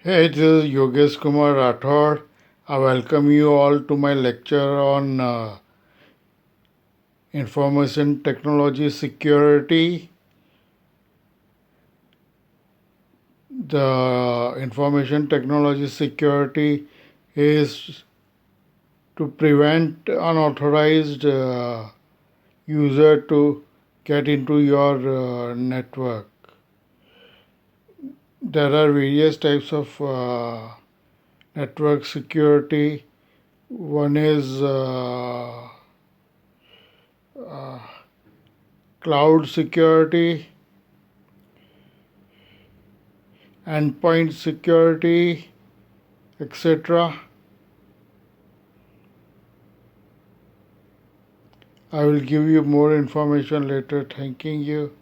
Hey, this is Yogeshkumar Rathod. I welcome you all to my lecture on information technology security. The information technology security is to prevent unauthorized user to get into your network. There are various types of network security. One is cloud security, endpoint security, etc. I will give you more information later. Thanking you.